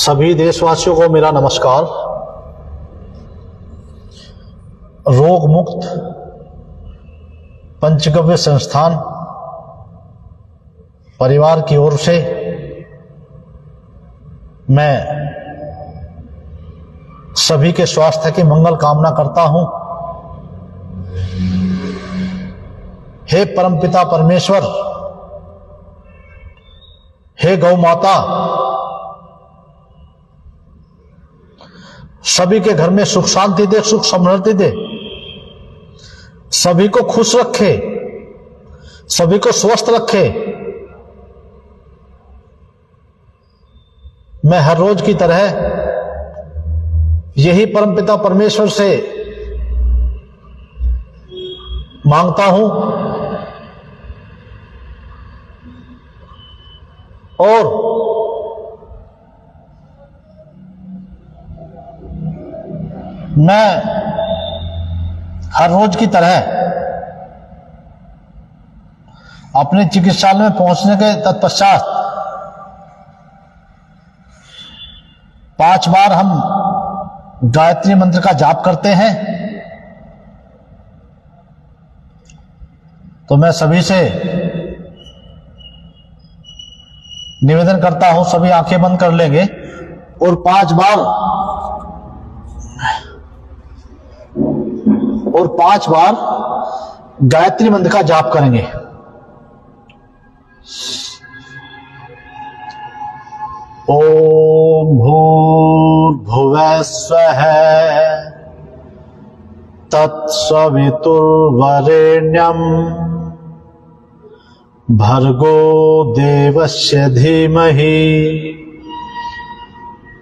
सभी देशवासियों को मेरा नमस्कार। रोग मुक्त पंचगव्य संस्थान परिवार की ओर से मैं सभी के स्वास्थ्य की मंगल कामना करता हूं। हे परमपिता परमेश्वर, हे गौ माता, सभी के घर में सुख शांति दे, सुख समृद्धि दे, सभी को खुश रखे, सभी को स्वस्थ रखे। मैं हर रोज की तरह यही परमपिता परमेश्वर से मांगता हूं और मैं हर रोज की तरह अपने चिकित्सालय में पहुंचने के तत्पश्चात 5 बार हम गायत्री मंत्र का जाप करते हैं। तो मैं सभी से निवेदन करता हूं, सभी आंखें बंद कर लेंगे और 5 बार गायत्री मंत्र का जाप करेंगे। ओम भूर्भुवः स्वः तत्सवितुर्वरेण्यम् भर्गो देवस्य धीमहि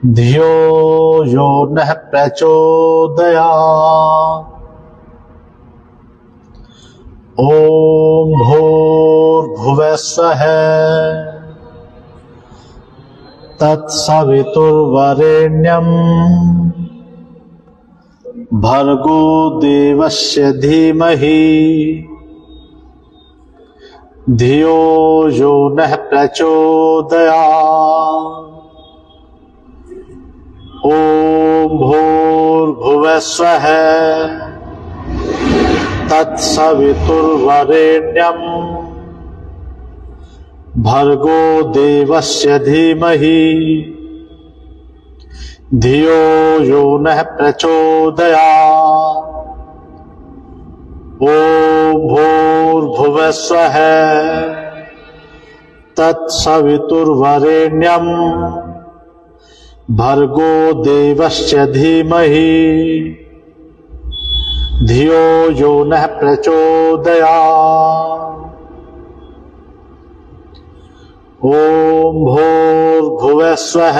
धियो यो नः प्रचोदयात्। ओम भूर्भुवः स्वः तत्सवितुर्वरेण्यम् भर्गो देवस्य धीमहि धियो यो नः प्रचोदयात्। ओम भूर्भुवः स्वः तत्सवितुर्वरेण्यम् भर्गो देवस्य धीमहि धियो यो नः प्रचोदयात्। ओम भूर्भुवः स्वः तत्सवितुर्वरेण्यम् भर्गो देवस्य धीमहि धियो यो नः प्रचोदयात्। ओम भूर्भुवः स्वः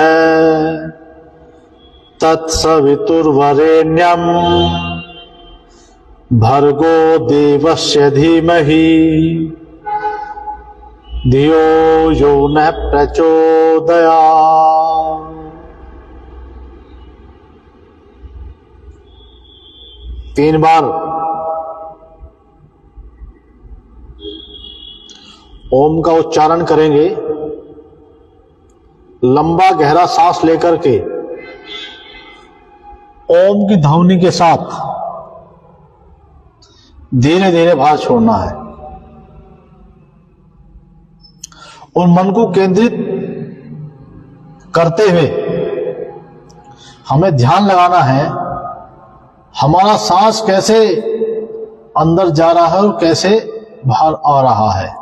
तत्सवितुर्वरेण्यम् भर्गो देवस्य धीमहि धियो यो नः प्रचोदयात्। तीन बार ओम का उच्चारण करेंगे। लंबा गहरा सांस लेकर के ओम की ध्वनि के साथ धीरे धीरे बाहर छोड़ना है और मन को केंद्रित करते हुए हमें ध्यान लगाना है हमारा सांस कैसे अंदर जा रहा है और कैसे बाहर आ रहा है।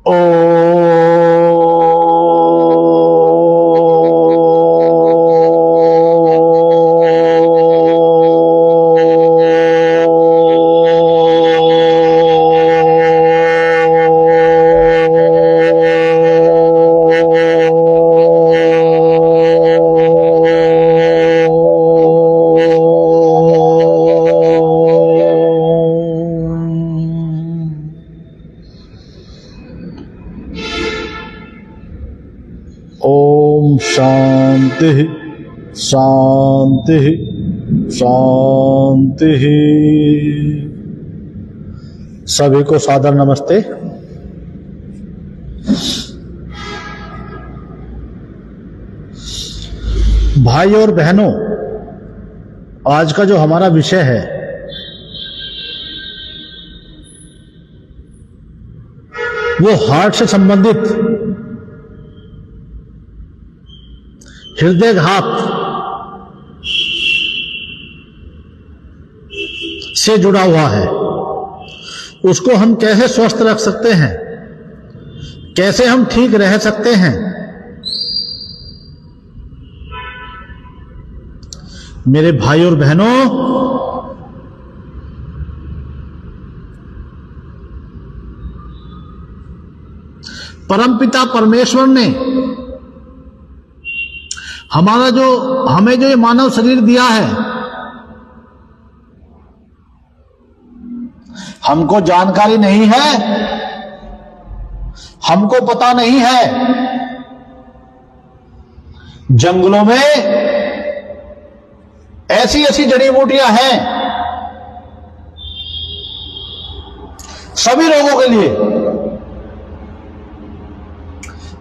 ओम शांति शांति शांति। सभी को सादर नमस्ते। भाई और बहनों, आज का जो हमारा विषय है वो हार्ट से संबंधित, हृदयघात से जुड़ा हुआ है। उसको हम कैसे स्वस्थ रख सकते हैं, कैसे हम ठीक रह सकते हैं। मेरे भाई और बहनों, परमपिता परमेश्वर ने हमें जो ये मानव शरीर दिया है, हमको जानकारी नहीं है, हमको पता नहीं है। जंगलों में ऐसी ऐसी जड़ी बूटियां हैं सभी लोगों के लिए।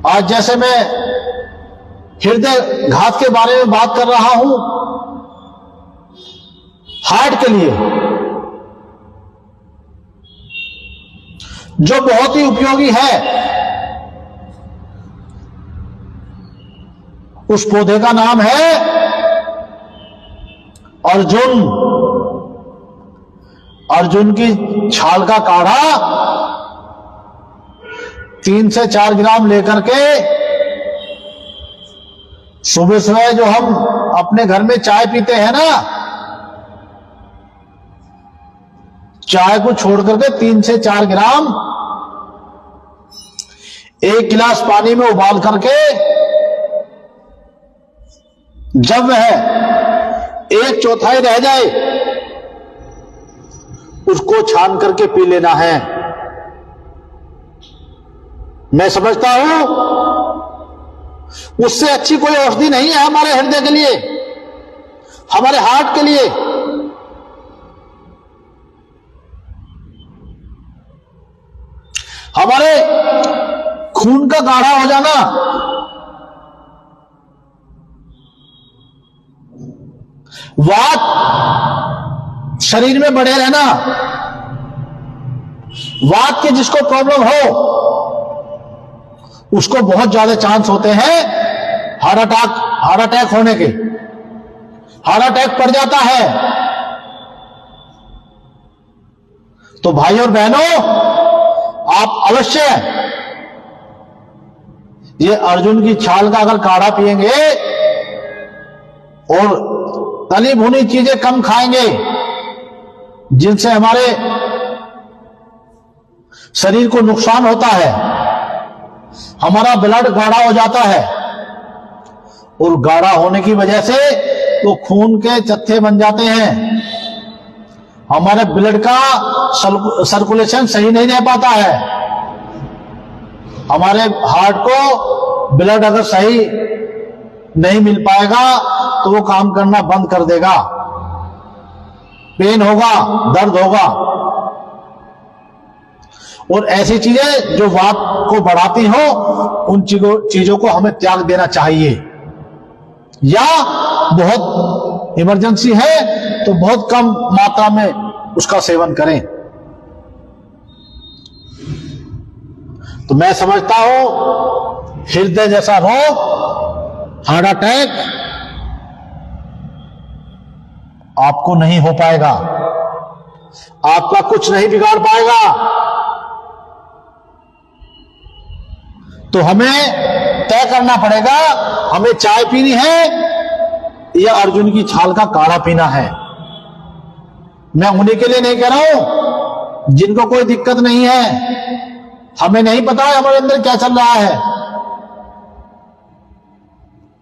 आज जैसे मैं हृदय घात के बारे में बात कर रहा हूं, हार्ट के लिए, जो बहुत ही उपयोगी है। उस पौधे का नाम है अर्जुन। अर्जुन की छाल का काढ़ा 3 से 4 ग्राम लेकर के सुबह सुबह जो हम अपने घर में चाय पीते हैं ना, चाय को छोड़ करके 3 से 4 ग्राम 1 गिलास पानी में उबाल करके, जब वह 1/4 रह जाए उसको छान करके पी लेना है। मैं समझता हूं उससे अच्छी कोई औषधि नहीं है हमारे हृदय के लिए, हमारे हार्ट के लिए। हमारे खून का गाढ़ा हो जाना, वात शरीर में बढ़े रहना, वात के जिसको प्रॉब्लम हो उसको बहुत ज्यादा चांस होते हैं हार्ट अटैक होने के। हार्ट अटैक पड़ जाता है। तो भाई और बहनों, आप अवश्य ये अर्जुन की छाल का अगर काढ़ा पिएंगे और तली भुनी चीजें कम खाएंगे जिनसे हमारे शरीर को नुकसान होता है, हमारा ब्लड गाढ़ा हो जाता है, और गाढ़ा होने की वजह से तो खून के जत्थे बन जाते हैं, हमारे ब्लड का सर्कुलेशन सही नहीं रह पाता है। हमारे हार्ट को ब्लड अगर सही नहीं मिल पाएगा तो वो काम करना बंद कर देगा, पेन होगा, दर्द होगा। और ऐसी चीजें जो वात को बढ़ाती हो, उन चीजों को हमें त्याग देना चाहिए, या बहुत इमरजेंसी है तो बहुत कम मात्रा में उसका सेवन करें। तो मैं समझता हूं हृदय जैसा रोग, हार्ट अटैक आपको नहीं हो पाएगा, आपका कुछ नहीं बिगाड़ पाएगा। तो हमें तय करना पड़ेगा, हमें चाय पीनी है या अर्जुन की छाल का काढ़ा पीना है। मैं उन्हीं के लिए नहीं कह रहा हूं जिनको कोई दिक्कत नहीं है, हमें नहीं पता है हमारे अंदर क्या चल रहा है।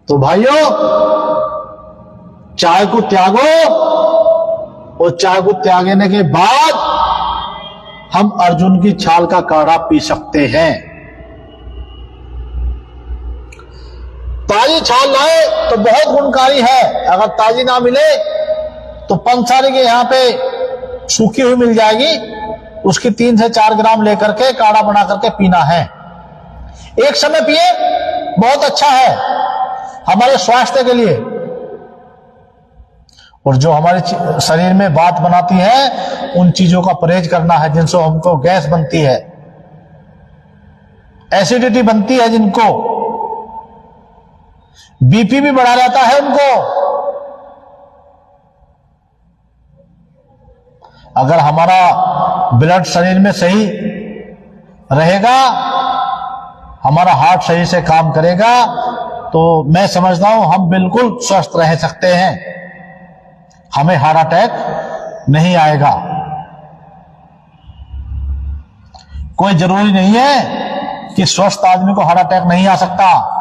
तो भाइयों, चाय को त्यागो, और चाय को त्यागने के बाद हम अर्जुन की छाल का काढ़ा पी सकते हैं। ताजी छाल लाए तो बहुत गुणकारी है, अगर ताजी ना मिले तो पंसारी के यहां पे सूखी हुई मिल जाएगी, उसकी 3 से 4 ग्राम लेकर के काढ़ा बना करके पीना है। एक समय पिए, बहुत अच्छा है हमारे स्वास्थ्य के लिए। और जो हमारे शरीर में बात बनाती है उन चीजों का परहेज करना है जिनसे हमको गैस बनती है, एसिडिटी बनती है, जिनको बीपी भी बढ़ा जाता है उनको। अगर हमारा ब्लड शरीर में सही रहेगा, हमारा हार्ट सही से काम करेगा, तो मैं समझता हूं हम बिल्कुल स्वस्थ रह सकते हैं, हमें हार्ट अटैक नहीं आएगा। कोई जरूरी नहीं है कि स्वस्थ आदमी को हार्ट अटैक नहीं आ सकता।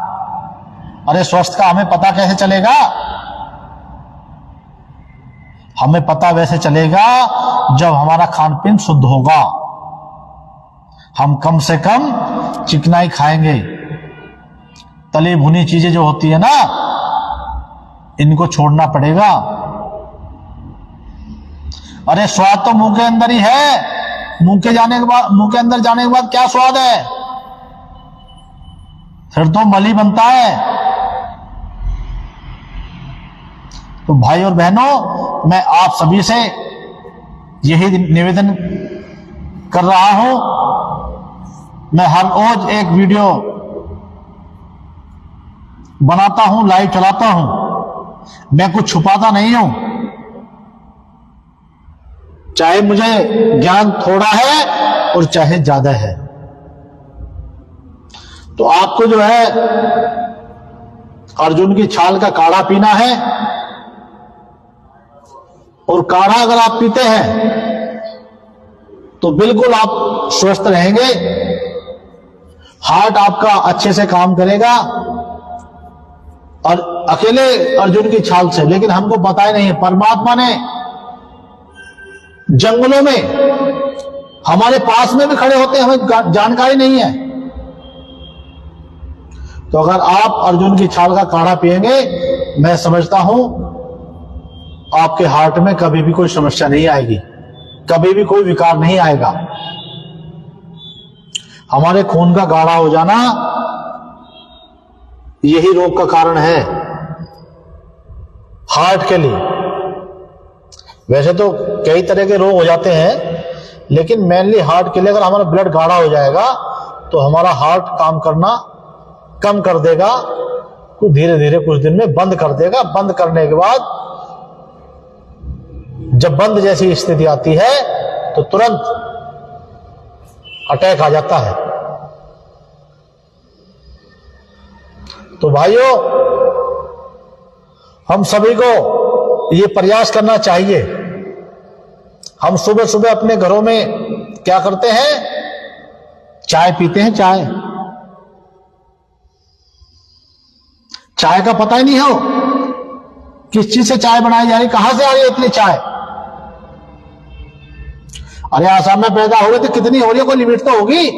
अरे स्वस्थ का हमें पता कैसे चलेगा? हमें पता वैसे चलेगा जब हमारा खान पीन शुद्ध होगा। हम कम से कम चिकनाई खाएंगे, तली भुनी चीजें जो होती है ना, इनको छोड़ना पड़ेगा। अरे स्वाद तो मुंह के अंदर ही है, मुंह के अंदर जाने के बाद क्या स्वाद है? फिर तो मल ही बनता है। तो भाई और बहनों, मैं आप सभी से यही निवेदन कर रहा हूं। मैं हर रोज एक वीडियो बनाता हूं, लाइव चलाता हूं, मैं कुछ छुपाता नहीं हूं। चाहे मुझे ज्ञान थोड़ा है और चाहे ज्यादा है, तो आपको जो है अर्जुन की छाल का काढ़ा पीना है। और काढ़ा अगर आप पीते हैं तो बिल्कुल आप स्वस्थ रहेंगे, हार्ट आपका अच्छे से काम करेगा। और अकेले अर्जुन की छाल से, लेकिन हमको पता ही नहीं है, परमात्मा ने जंगलों में हमारे पास में भी खड़े होते हैं, हमें जानकारी नहीं है। तो अगर आप अर्जुन की छाल का काढ़ा पिएंगे, मैं समझता हूं आपके हार्ट में कभी भी कोई समस्या नहीं आएगी, कभी भी कोई विकार नहीं आएगा। हमारे खून का गाढ़ा हो जाना यही रोग का कारण है, हार्ट के लिए। वैसे तो कई तरह के रोग हो जाते हैं, लेकिन मेनली हार्ट के लिए अगर हमारा ब्लड गाढ़ा हो जाएगा तो हमारा हार्ट काम करना कम कर देगा, कुछ धीरे धीरे कुछ दिन में बंद कर देगा। बंद करने के बाद जब बंद जैसी स्थिति आती है तो तुरंत अटैक आ जाता है। तो भाइयों, हम सभी को ये प्रयास करना चाहिए। हम सुबह सुबह अपने घरों में क्या करते हैं? चाय पीते हैं। चाय का पता ही नहीं हो किस चीज से चाय बनाई जा रही, कहां से आ रही है इतनी चाय। अरे आसाम में पैदा हो गई तो कितनी हो रही है, कोई लिमिट तो होगी।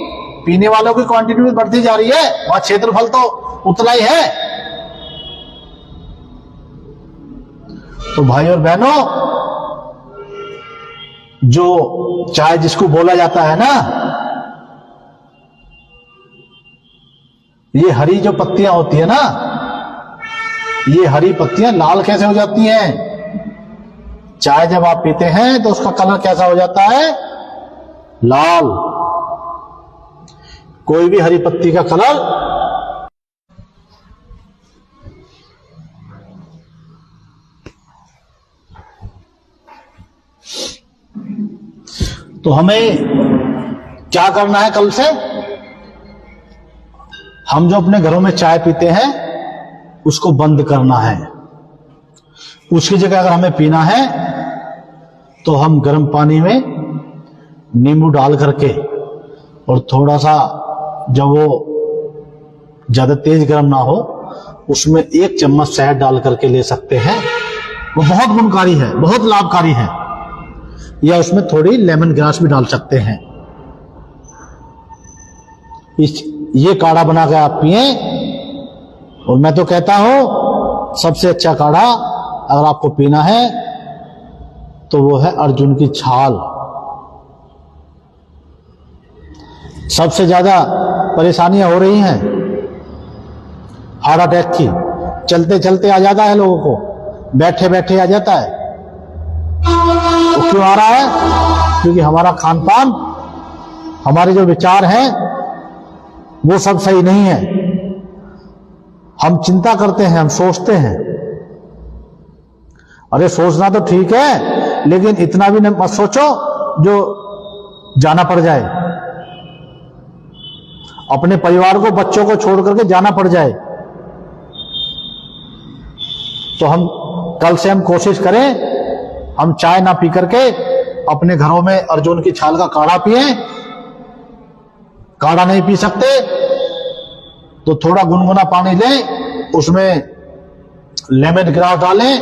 पीने वालों की क्वांटिटी भी बढ़ती जा रही है, वहां क्षेत्रफल तो उतना ही है। तो भाई और बहनों, जो चाय जिसको बोला जाता है ना, ये हरी जो पत्तियां होती है ना, ये हरी पत्तियां लाल कैसे हो जाती हैं? चाय जब आप पीते हैं तो उसका कलर कैसा हो जाता है? लाल। कोई भी हरी पत्ती का कलर तो हमें क्या करना है? कल से हम जो अपने घरों में चाय पीते हैं उसको बंद करना है। उसकी जगह अगर हमें पीना है तो हम गर्म पानी में नींबू डाल करके और थोड़ा सा, जब वो ज्यादा तेज गर्म ना हो, उसमें 1 चम्मच शहद डाल करके ले सकते हैं। वो बहुत गुणकारी है, बहुत लाभकारी है। या उसमें थोड़ी लेमन ग्रास भी डाल सकते हैं। ये काढ़ा बना के आप पिए। और मैं तो कहता हूं सबसे अच्छा काढ़ा अगर आपको पीना है तो वो है अर्जुन की छाल। सबसे ज्यादा परेशानियां हो रही हैं हार्ट अटैक की। चलते चलते आ जाता है लोगों को, बैठे बैठे आ जाता है। तो क्यों आ रहा है? क्योंकि हमारा खान पान, हमारे जो विचार हैं वो सब सही नहीं है। हम चिंता करते हैं, हम सोचते हैं। अरे सोचना तो ठीक है, लेकिन इतना भी मत सोचो जो जाना पड़ जाए। अपने परिवार को, बच्चों को छोड़ करके जाना पड़ जाए। तो कल से हम कोशिश करें, हम चाय ना पी करके अपने घरों में अर्जुन की छाल का काढ़ा पिए। काढ़ा नहीं पी सकते तो थोड़ा गुनगुना पानी लें, उसमें लेमन ग्रास डालें,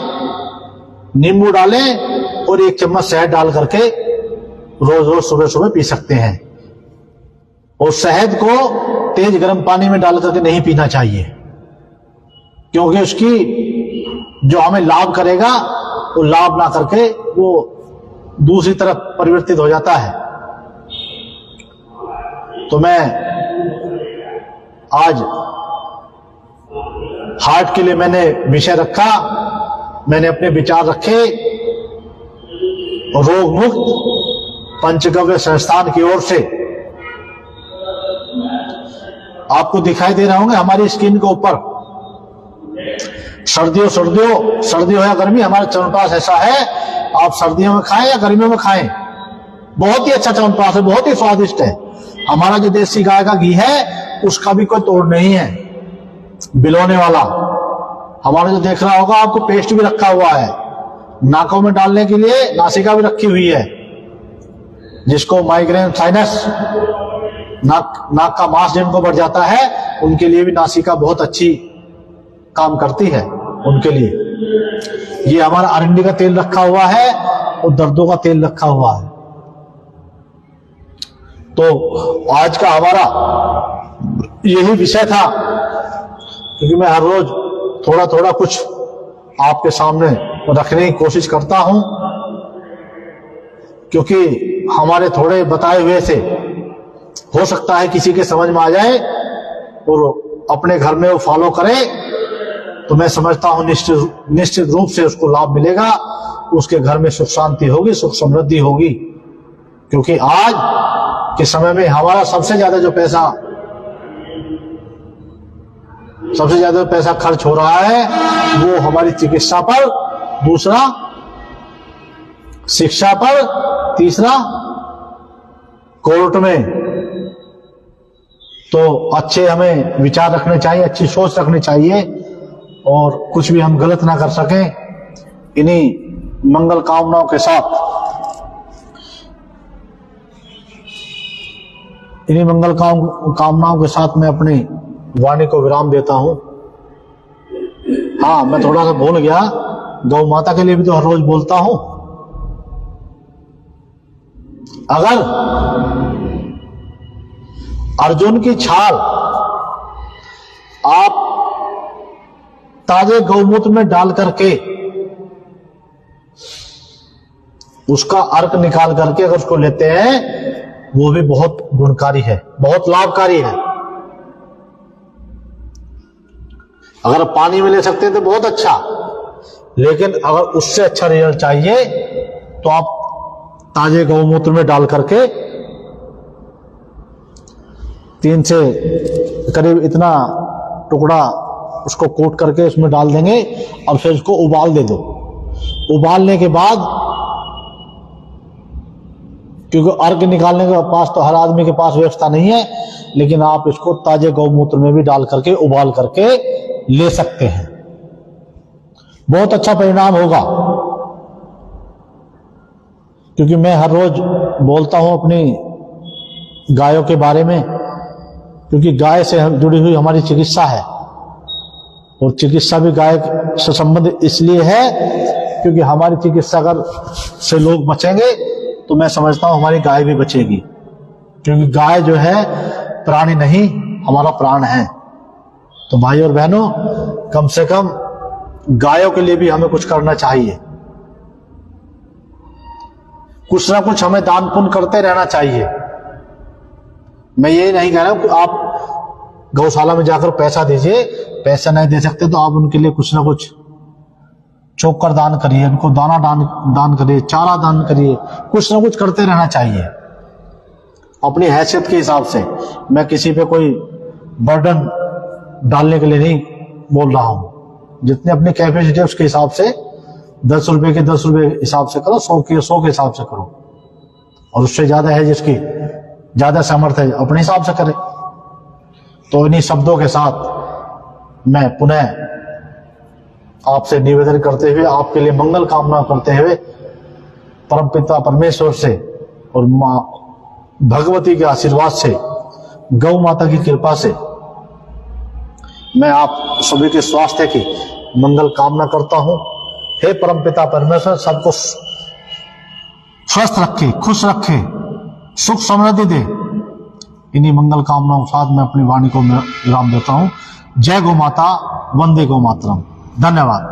नींबू डालें और 1 चम्मच शहद डाल करके रोज रोज सुबह सुबह पी सकते हैं। और शहद को तेज गर्म पानी में डाल करके नहीं पीना चाहिए, क्योंकि उसकी जो हमें लाभ करेगा वो लाभ ना करके वो दूसरी तरफ परिवर्तित हो जाता है। तो मैं आज हार्ट के लिए मैंने विषय रखा, मैंने अपने विचार रखे। रोग मुक्त पंचगव्य संस्थान की ओर से आपको दिखाई दे रहे होंगे हमारी स्किन के ऊपर सर्दी हो या गर्मी, हमारा च्यवनप्राश ऐसा है, आप सर्दियों में खाएं या गर्मियों में खाएं, बहुत ही अच्छा च्यवनप्राश है, बहुत ही स्वादिष्ट है। हमारा जो देसी गाय का घी है उसका भी कोई तोड़ नहीं है, बिलोने वाला। हमारा जो देख रहा होगा आपको पेस्ट भी रखा हुआ है, नाकों में डालने के लिए नासिका भी रखी हुई है। जिसको माइग्रेन, साइनस, नाक का मांस जिनको बढ़ जाता है उनके लिए भी नासिका बहुत अच्छी काम करती है उनके लिए। ये हमारा अरंडी का तेल रखा हुआ है और दर्दों का तेल रखा हुआ है। तो आज का हमारा यही विषय था, क्योंकि मैं हर रोज थोड़ा थोड़ा कुछ आपके सामने रखने की कोशिश करता हूं, क्योंकि हमारे थोड़े बताए हुए से हो सकता है किसी के समझ में आ जाए और अपने घर में वो फॉलो करे, तो मैं समझता हूं निश्चित रूप से उसको लाभ मिलेगा, उसके घर में सुख शांति होगी, सुख समृद्धि होगी। क्योंकि आज के समय में हमारा सबसे ज्यादा जो पैसा खर्च हो रहा है वो हमारी चिकित्सा पर, दूसरा शिक्षा पर, तीसरा कोर्ट में। तो अच्छे हमें विचार रखने चाहिए, अच्छी सोच रखनी चाहिए और कुछ भी हम गलत ना कर सकें। इन्हीं मंगल कामनाओं के साथ मैं अपनी वाणी को विराम देता हूं। हाँ, मैं थोड़ा सा भूल गया, गौ माता के लिए भी तो हर रोज बोलता हूं। अगर अर्जुन की छाल आप ताजे गौमूत्र में डाल करके उसका अर्क निकाल करके अगर उसको लेते हैं, वो भी बहुत गुणकारी है, बहुत लाभकारी है। अगर पानी में ले सकते हैं तो बहुत अच्छा, लेकिन अगर उससे अच्छा रिजल्ट चाहिए तो आप ताजे गौमूत्र में डाल करके 3 से करीब इतना टुकड़ा उसको कोट करके उसमें डाल देंगे और फिर उसको उबाल दे दो। उबालने के बाद क्योंकि अर्घ निकालने के पास तो हर आदमी के पास व्यवस्था नहीं है, लेकिन आप इसको ताजे गौमूत्र में भी डाल करके उबाल करके ले सकते हैं। बहुत अच्छा परिणाम होगा। क्योंकि मैं हर रोज बोलता हूं अपनी गायों के बारे में, क्योंकि गाय से जुड़ी हुई हमारी चिकित्सा है, और चिकित्सा भी गाय से संबंधित इसलिए है क्योंकि हमारी चिकित्सा अगर से लोग बचेंगे तो मैं समझता हूं हमारी गाय भी बचेगी। क्योंकि गाय जो है प्राणी नहीं, हमारा प्राण है। तो भाई और बहनों, कम से कम गायों के लिए भी हमें कुछ करना चाहिए, कुछ ना कुछ हमें दान पुण्य करते रहना चाहिए। मैं ये नहीं कह रहा हूं कि आप गौशाला में जाकर पैसा दीजिए, पैसा नहीं दे सकते तो आप उनके लिए कुछ ना कुछ चोकर दान करिए, उनको दाना दान करिए, चारा दान करिए, कुछ ना कुछ करते रहना चाहिए अपनी हैसियत के हिसाब से। मैं किसी पे कोई बर्डन डालने के लिए नहीं बोल रहा हूं। जितने अपनी कैपेसिटी है उसके हिसाब से 10 रुपए के 10 रुपए हिसाब से करो, 100 के 100 के हिसाब से करो, और उससे ज्यादा है जिसकी ज्यादा सामर्थ्य है अपने हिसाब से करे। तो इन्हीं शब्दों के साथ मैं पुनः आपसे निवेदन करते हुए, आपके लिए मंगल कामना करते हुए, परमपिता परमेश्वर से और मां भगवती के आशीर्वाद से, गौ माता की कृपा से मैं आप सभी के स्वास्थ्य की मंगल कामना करता हूं। हे परमपिता परमेश्वर सबको स्वस्थ रखे, खुश रखे, सुख समृद्धि दे। इन्हीं मंगल कामनाओं के साथ मैं अपनी वाणी को विराम देता हूं। जय गौ माता, वंदे गौ मातरम। धन्यवाद।